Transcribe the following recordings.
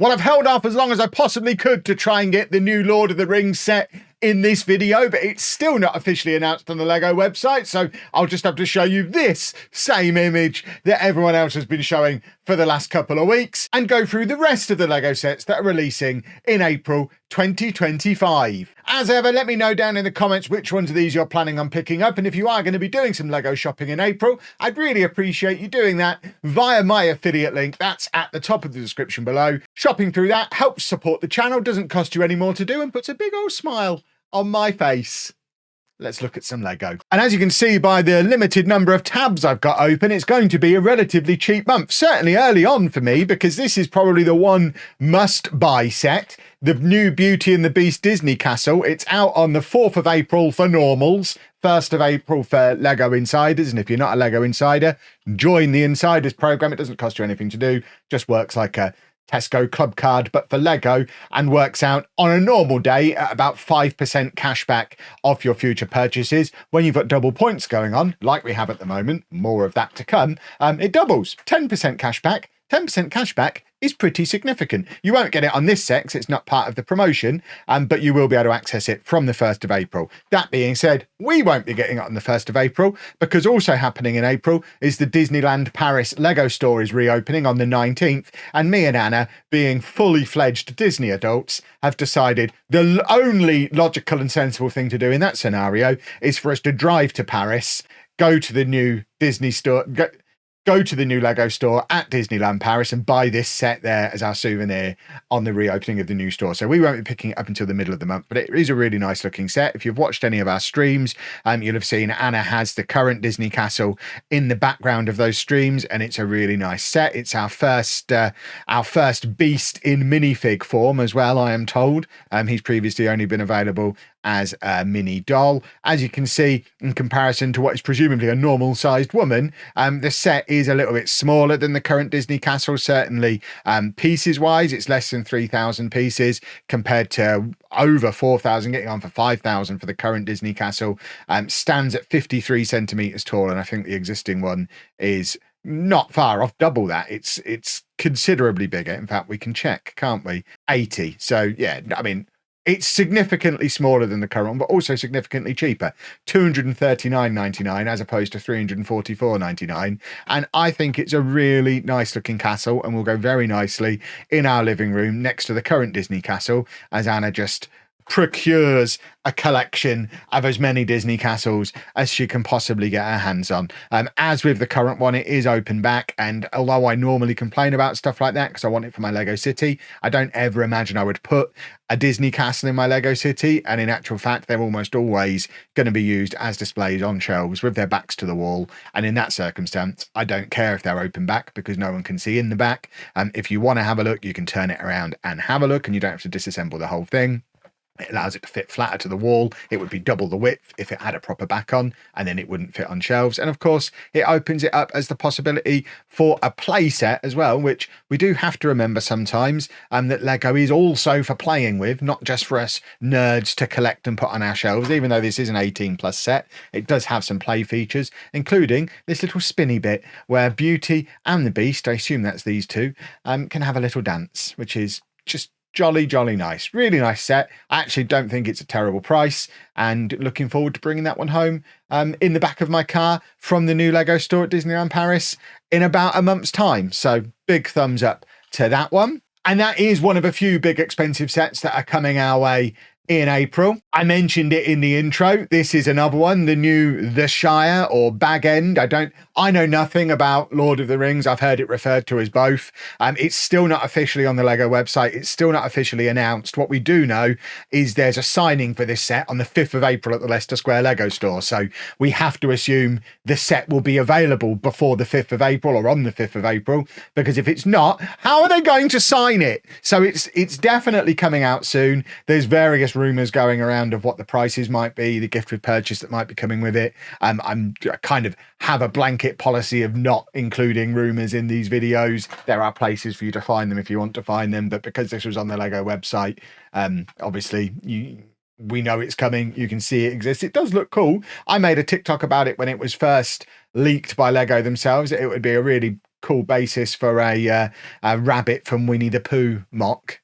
Well, I've held off as long as I possibly could to try and get the new Lord of the Rings set in this video, but it's still not officially announced on the LEGO website, so I'll just have to show you this same image that everyone else has been showing for the last couple of weeks and go through the rest of the LEGO sets that are releasing in April 2025. As ever, let me know down in the comments which ones of these you're planning on picking up, and if you are going to be doing some LEGO shopping in April, I'd really appreciate you doing that via my affiliate link. That's at the top of the description below. Shopping through that helps support the channel, doesn't cost you any more to do, and puts a big old smile on my face. Let's look at some LEGO. And as you can see by the limited number of tabs I've got open, it's going to be a relatively cheap month, certainly early on for me, because this is probably the one must-buy set. The new Beauty and the Beast Disney Castle. It's out on the 4th of April for normals, 1st of April for LEGO Insiders, and if you're not a LEGO Insider, join the Insiders program. It doesn't cost you anything to do, just works like a Tesco club card, but for LEGO, and works out on a normal day at about 5% cashback off your future purchases. When you've got double points going on, like we have at the moment, more of that to come, it doubles. 10% cashback. 10% cashback is pretty significant. You won't get it on this set because it's not part of the promotion, but you will be able to access it from the 1st of April. That being said, we won't be getting it on the 1st of April because also happening in April is the Disneyland Paris LEGO store is reopening on the 19th, and me and Anna, being fully fledged Disney adults, have decided the only logical and sensible thing to do in that scenario is for us to drive to Paris, go to the new Disney store, go to the new LEGO store at Disneyland Paris and buy this set there as our souvenir on the reopening of the new store. So we won't be picking it up until the middle of the month, but it is a really nice looking set. If you've watched any of our streams, you'll have seen Anna has the current Disney Castle in the background of those streams, and it's a really nice set. It's our first Beast in minifig form as well, I am told. He's previously only been available as a mini doll. As you can see, in comparison to what is presumably a normal sized woman, the set is a little bit smaller than the current Disney Castle. Certainly pieces wise, it's less than 3,000 pieces compared to over 4,000, getting on for 5,000 for the current Disney Castle. Stands at 53 centimeters tall, and I think the existing one is not far off double that. It's considerably bigger. In fact, we can check, can't we? 80. So yeah, I mean, it's significantly smaller than the current one, but also significantly cheaper. $239.99 as opposed to $344.99. And I think it's a really nice looking castle and will go very nicely in our living room next to the current Disney Castle, as Anna just procures a collection of as many Disney castles as she can possibly get her hands on. As with the current one, it is open back, and although I normally complain about stuff like that because I want it for my Lego City, I don't ever imagine I would put a Disney castle in my Lego City, and in actual fact they're almost always going to be used as displays on shelves with their backs to the wall, and in that circumstance I don't care if they're open back because no one can see in the back. If you want to have a look, you can turn it around and have a look, and you don't have to disassemble the whole thing. It allows it to fit flatter to the wall. It would be double the width if it had a proper back on, and then it wouldn't fit on shelves. And of course, it opens it up as the possibility for a play set as well, which we do have to remember sometimes, that Lego is also for playing with, not just for us nerds to collect and put on our shelves. Even though this is an 18+ set, it does have some play features, including this little spinny bit where Beauty and the Beast, I assume that's these two, can have a little dance, which is just jolly nice. Really nice set. I actually don't think it's a terrible price, and looking forward to bringing that one home in the back of my car from the new Lego store at Disneyland Paris in about a month's time. So big thumbs up to that one. And that is one of a few big expensive sets that are coming our way in April. I mentioned it in the intro. This is another one, the new The Shire or Bag End. I know nothing about Lord of the Rings. I've heard it referred to as both. It's still not officially on the Lego website. It's still not officially announced. What we do know is there's a signing for this set on the 5th of April at the Leicester Square Lego store. So we have to assume the set will be available before the 5th of April or on the 5th of April, because if it's not, how are they going to sign it? So it's definitely coming out soon. There's various rumors going around of what the prices might be, the gift with purchase that might be coming with it. I kind of have a blanket policy of not including rumors in these videos. There are places for you to find them if you want to find them, but because this was on the Lego website, obviously we know it's coming. You can see it exists. It does look cool. I made a TikTok about it when it was first leaked by Lego themselves. It would be a really cool basis for a rabbit from Winnie the Pooh mock,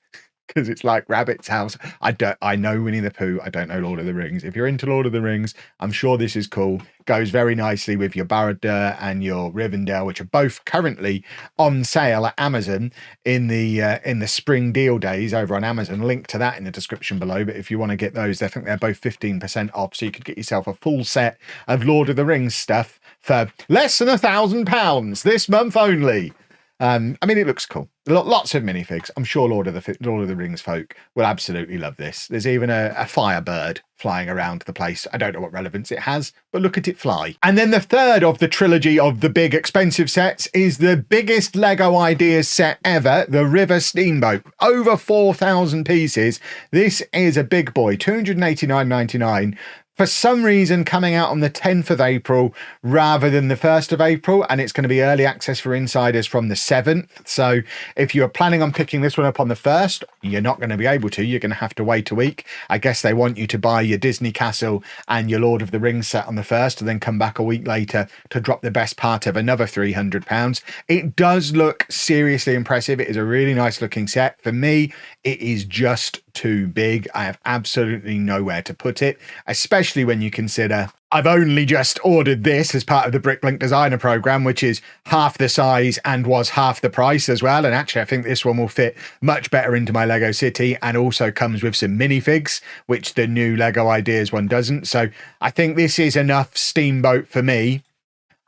because it's like Rabbit's house. I know Winnie the Pooh. I don't know Lord of the Rings. If you're into Lord of the Rings, I'm sure this is cool. Goes very nicely with your Barad-dur and your Rivendell, which are both currently on sale at Amazon in the spring deal days over on Amazon. Link to that in the description below. But if you want to get those, I think they're both 15% off. So you could get yourself a full set of Lord of the Rings stuff for less than £1,000 this month only. I mean, it looks cool. Lots of minifigs. I'm sure Lord of the Rings folk will absolutely love this. There's even a firebird flying around the place. I don't know what relevance it has, but look at it fly. And then the third of the trilogy of the big expensive sets is the biggest Lego Ideas set ever, the River Steamboat. Over 4,000 pieces. This is a big boy, $289.99. For some reason coming out on the 10th of April rather than the 1st of April, and it's going to be early access for insiders from the 7th. So if you're planning on picking this one up on the 1st, you're not going to be able to. You're going to have to wait a week. I guess they want you to buy your Disney Castle and your Lord of the Rings set on the 1st and then come back a week later to drop the best part of another £300. It does look seriously impressive. It is a really nice looking set. For me, it is just too big. I have absolutely nowhere to put it, especially when you consider I've only just ordered this as part of the Bricklink Designer program, which is half the size and was half the price as well. And actually, I think this one will fit much better into my Lego City and also comes with some minifigs, which the new Lego Ideas one doesn't. So I think this is enough Steamboat for me.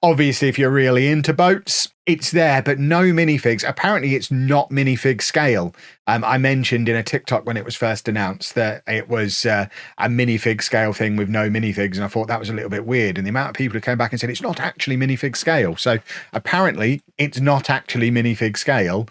Obviously, if you're really into boats, it's there, but no minifigs. Apparently, it's not minifig scale. I mentioned in a TikTok when it was first announced that it was a minifig scale thing with no minifigs, and I thought that was a little bit weird. And the amount of people who came back and said it's not actually minifig scale. So apparently, it's not actually minifig scale,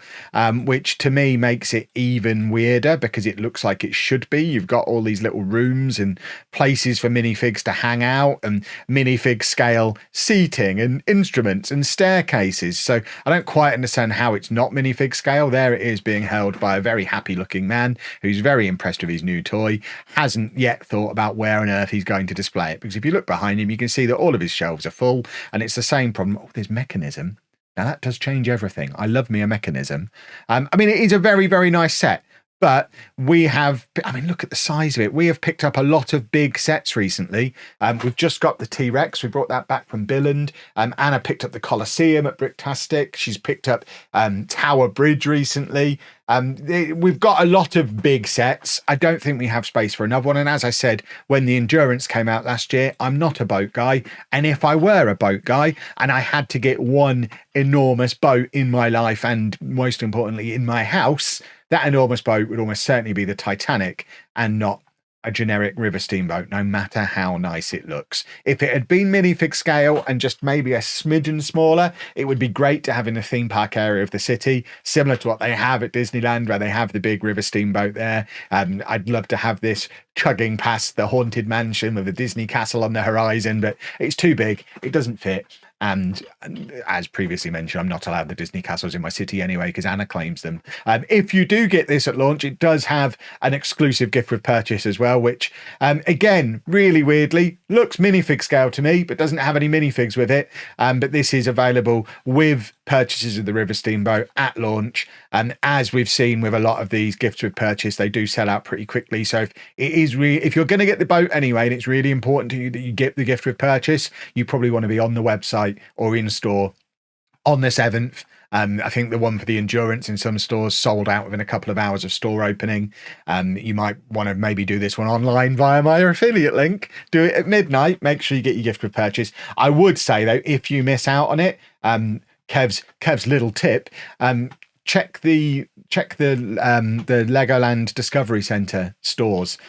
which to me makes it even weirder because it looks like it should be. You've got all these little rooms and places for minifigs to hang out and minifig scale seating and instruments and staircases. So I don't quite understand how it's not minifig scale. There it is being held by a very happy looking man who's very impressed with his new toy, hasn't yet thought about where on earth he's going to display it, because if you look behind him you can see that all of his shelves are full, and it's the same problem. Oh, there's mechanism. Now that does change everything. I love me a mechanism. I mean, it is a very, very nice set. But we have, I mean, look at the size of it. We have picked up a lot of big sets recently. We've just got the T-Rex. We brought that back from Billund. Anna picked up the Colosseum at Bricktastic. She's picked up Tower Bridge recently. We've got a lot of big sets. I don't think we have space for another one. And as I said, when the Endurance came out last year, I'm not a boat guy. And if I were a boat guy and I had to get one enormous boat in my life and most importantly in my house, that enormous boat would almost certainly be the Titanic and not a generic River Steamboat, no matter how nice it looks. If it had been minifig scale and just maybe a smidgen smaller, it would be great to have in the theme park area of the city, similar to what they have at Disneyland, where they have the big River Steamboat there. I'd love to have this chugging past the Haunted Mansion with the Disney Castle on the horizon, but it's too big. It doesn't fit. And as previously mentioned, I'm not allowed the Disney castles in my city anyway because Anna claims them. If you do get this at launch, it does have an exclusive gift with purchase as well, which again, really weirdly, looks minifig scale to me, but doesn't have any minifigs with it. But this is available with purchases of the River Steamboat at launch. And as we've seen with a lot of these gifts with purchase, they do sell out pretty quickly. So if you're going to get the boat anyway, and it's really important to you that you get the gift with purchase, you probably want to be on the website or in store on the 7th. I think the one for the Endurance in some stores sold out within a couple of hours of store opening. You might want to maybe do this one online via my affiliate link. Do it at midnight. Make sure you get your gift with purchase. I would say though, if you miss out on it, Kev's little tip, check the Legoland Discovery Centre stores,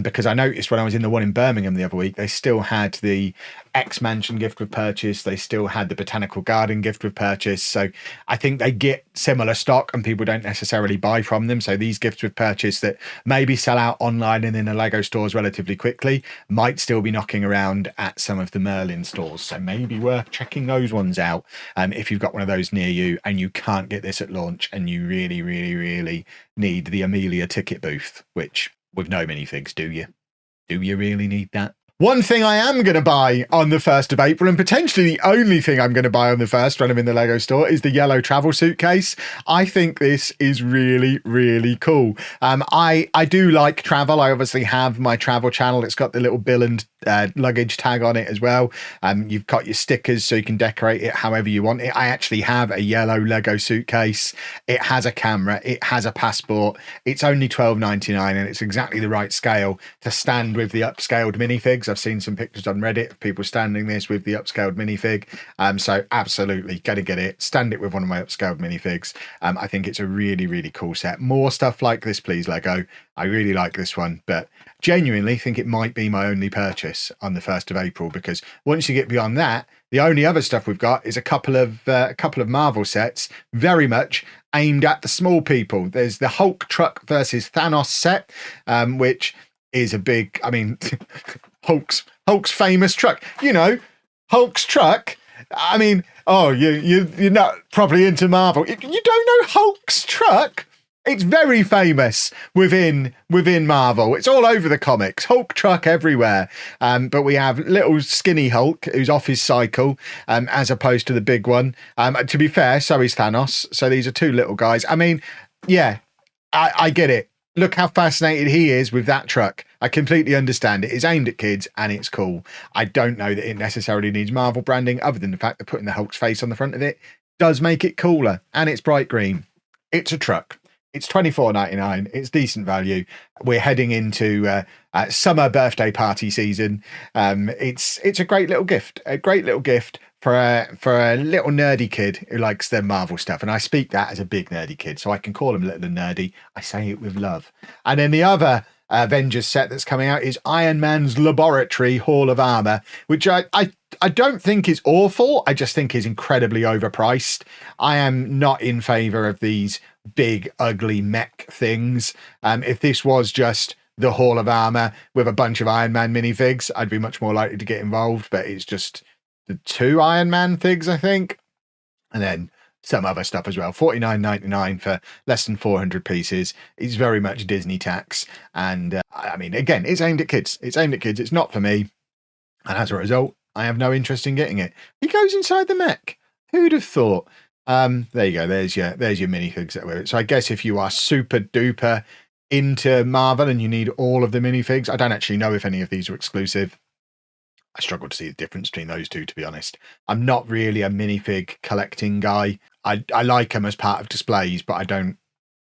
because I noticed when I was in the one in Birmingham the other week, they still had the X-Mansion gift with purchase. They still had the Botanical Garden gift with purchase. So I think they get similar stock and people don't necessarily buy from them. So these gifts with purchase that maybe sell out online and in the Lego stores relatively quickly might still be knocking around at some of the Merlin stores. So maybe worth checking those ones out if you've got one of those near you and you can't get this at launch and you really, really, really need the Amelia ticket booth, which with no minifigs, do you? Do you really need that? One thing I am going to buy on the 1st of April, and potentially the only thing I'm going to buy on the 1st when I'm in the Lego store, is the yellow travel suitcase. I think this is really, really cool. I do like travel. I obviously have my travel channel. It's got the little bill and luggage tag on it as well. You've got your stickers so you can decorate it however you want it. I actually have a yellow Lego suitcase. It has a camera. It has a passport. It's only $12.99 and it's exactly the right scale to stand with the upscaled minifigs. I've seen some pictures on Reddit of people standing this with the upscaled minifig. So absolutely gotta get it. Stand it with one of my upscaled minifigs. I think it's a really, really cool set. More stuff like this, please, Lego. I really like this one, but genuinely think it might be my only purchase on the 1st of April, because once you get beyond that, the only other stuff we've got is a couple of Marvel sets, very much aimed at the small people. There's the Hulk truck versus Thanos set, which is a big, I mean, Hulk's famous truck. You know, Hulk's truck. I mean, oh, you're not probably into Marvel. You don't know Hulk's truck? It's very famous within Marvel. It's all over the comics. Hulk truck everywhere. But we have little skinny Hulk who's off his cycle, as opposed to the big one. To be fair, so is Thanos. So these are two little guys. I mean, yeah, I get it. Look how fascinated he is with that truck. I completely understand it. It's aimed at kids and it's cool. I don't know that it necessarily needs Marvel branding, other than the fact that putting the Hulk's face on the front of it does make it cooler. And it's bright green. It's a truck. It's $24.99. It's decent value. We're heading into summer birthday party season. It's a great little gift. A great little gift for a little nerdy kid who likes their Marvel stuff. And I speak that as a big nerdy kid, so I can call him little and nerdy. I say it with love. And then the other Avengers set that's coming out is Iron Man's Laboratory Hall of Armor, which I don't think is awful. I just think is incredibly overpriced. I am not in favor of these big, ugly mech things. If this was just the Hall of Armor with a bunch of Iron Man minifigs, I'd be much more likely to get involved, but it's just the 2 Iron Man figs, I think. And then some other stuff as well. $49.99 for less than 400 pieces. It's very much Disney tax. And I mean, again, it's aimed at kids. It's aimed at kids. It's not for me. And as a result, I have no interest in getting it. He goes inside the mech. Who'd have thought? There you go. There's your minifigs that were it. So I guess if you are super duper into Marvel and you need all of the minifigs, I don't actually know if any of these are exclusive. I struggle to see the difference between those two, to be honest. I'm not really a minifig collecting guy. I like them as part of displays, but I don't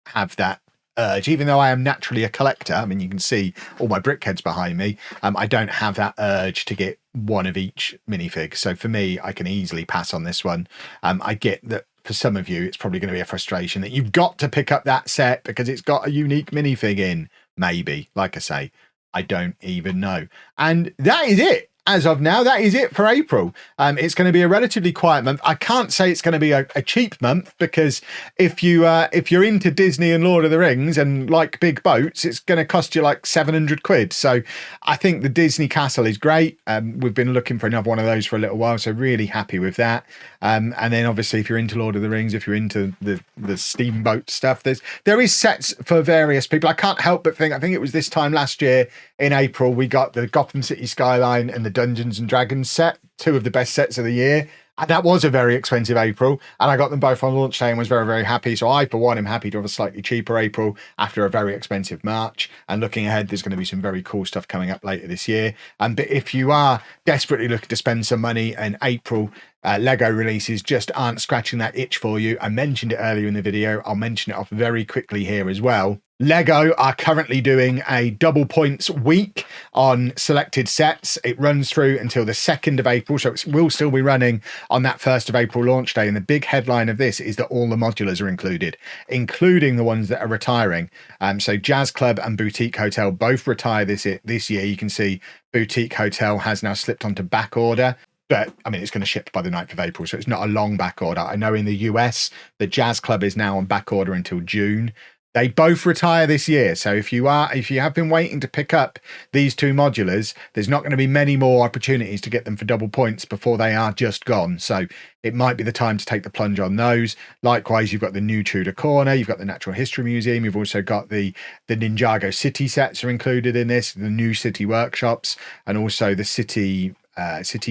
have that urge, even though I am naturally a collector. I mean, you can see all my brickheads behind me. I don't have that urge to get one of each minifig. So for me, I can easily pass on this one. I get that for some of you, it's probably going to be a frustration that you've got to pick up that set because it's got a unique minifig in. Maybe, like I say, I don't even know. And that is it. As of now, that is it for April. It's going to be a relatively quiet month. I can't say it's going to be a cheap month, because if you're into Disney and Lord of the Rings and like big boats, it's going to cost you like 700 quid. So I think the Disney castle is great. We've been looking for another one of those for a little while, so really happy with that. And then obviously if you're into Lord of the Rings, if you're into the steamboat stuff, there is sets for various people. I can't help but think, I think it was this time last year in April, we got the Gotham City skyline and the Dungeons and Dragons set, 2 of the best sets of the year. And that was a very expensive April, and I got them both on launch day and was very, very happy. So I, for one, am happy to have a slightly cheaper April after a very expensive March. And looking ahead, there's going to be some very cool stuff coming up later this year. But if you are desperately looking to spend some money, in April, Lego releases just aren't scratching that itch for you. I mentioned it earlier in the video. I'll mention it off very quickly here as well. Lego are currently doing a double points week on selected sets. It runs through until the 2nd of April, so it will still be running on that 1st of April launch day. And the big headline of this is that all the modulars are included, including the ones that are retiring. So Jazz Club and Boutique Hotel both retire this year. You can see Boutique Hotel has now slipped onto back order. But, I mean, it's going to ship by the 9th of April, so it's not a long back order. I know in the US, the Jazz Club is now on back order until June. They both retire this year. So if you have been waiting to pick up these two modulars, there's not going to be many more opportunities to get them for double points before they are just gone. So it might be the time to take the plunge on those. Likewise, you've got the new Tudor Corner, you've got the Natural History Museum, you've also got the Ninjago city sets are included in this, the new city workshops, and also the city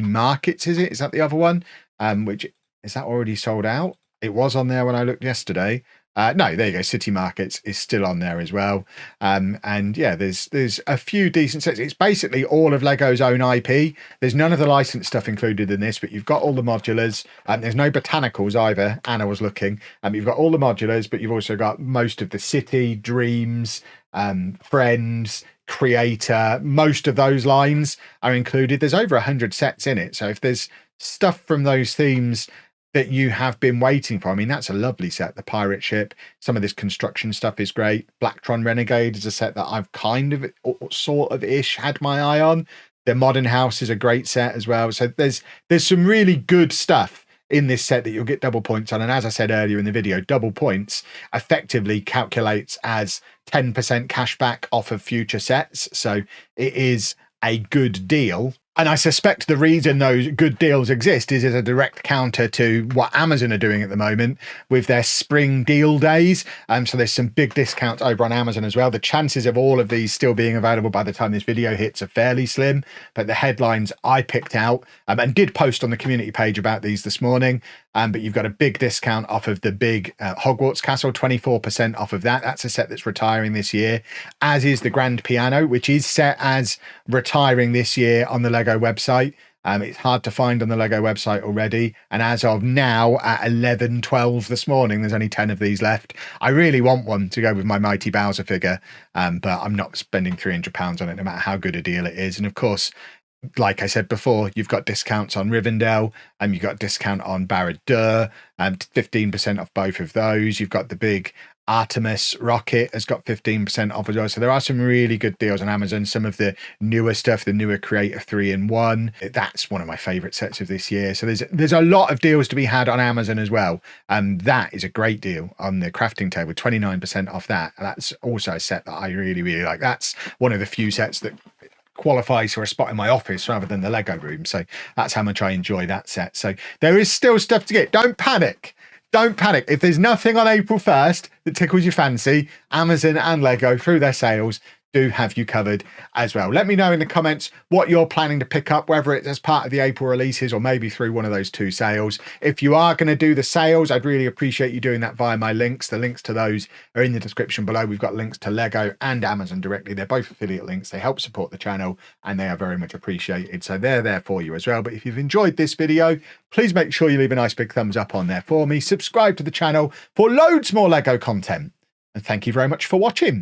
markets. Is that the other one? Which is that already sold out? It was on there when I looked yesterday. No, there you go. City Markets is still on there as well. And yeah, there's a few decent sets. It's basically all of Lego's own IP. There's none of the licensed stuff included in this, but you've got all the modulars. There's no botanicals either. Anna was looking. You've got all the modulars, but you've also got most of the City, Dreams, Friends, Creator. Most of those lines are included. There's over 100 sets in it. So if there's stuff from those themes that you have been waiting for, I mean, that's a lovely set. The pirate ship, some of this construction stuff is great. Blacktron Renegade is a set that I've kind of sort of ish had my eye on. The Modern House is a great set as well. So there's some really good stuff in this set that you'll get double points on. And as I said earlier in the video, double points effectively calculates as 10% cash back off of future sets. So it is a good deal. And I suspect the reason those good deals exist is as a direct counter to what Amazon are doing at the moment with their spring deal days. So there's some big discounts over on Amazon as well. The chances of all of these still being available by the time this video hits are fairly slim, but the headlines I picked out and did post on the community page about these this morning. But you've got a big discount off of the big Hogwarts Castle, 24% off of that. That's a set that's retiring this year, as is the Grand Piano, which is set as retiring this year on the Lego website. It's hard to find on the Lego website already. And as of now, at 11:12 this morning, there's only 10 of these left. I really want one to go with my Mighty Bowser figure, but I'm not spending £300 on it, no matter how good a deal it is. And of course, like I said before, you've got discounts on Rivendell, and you've got discount on Barad-dur, and 15% off both of those. You've got the big Artemis rocket has got 15% off as well. So there are some really good deals on Amazon. Some of the newer stuff, the newer Creator 3-in-1, that's one of my favorite sets of this year. So there's a lot of deals to be had on Amazon as well. And that is a great deal on the crafting table, 29% off that. And that's also a set that I really, really like. That's one of the few sets that qualifies for a spot in my office rather than the Lego room. So that's how much I enjoy that set. So there is still stuff to get. Don't panic. Don't panic. If there's nothing on April 1st that tickles your fancy, Amazon and Lego, through their sales, do have you covered as well. Let me know in the comments what you're planning to pick up, whether it's as part of the April releases or maybe through one of those two sales. If you are going to do the sales, I'd really appreciate you doing that via my links. The links to those are in the description below. We've got links to Lego and Amazon directly. They're both affiliate links. They help support the channel and they are very much appreciated. So they're there for you as well. But if you've enjoyed this video, please make sure you leave a nice big thumbs up on there for me. Subscribe to the channel for loads more Lego content. And thank you very much for watching.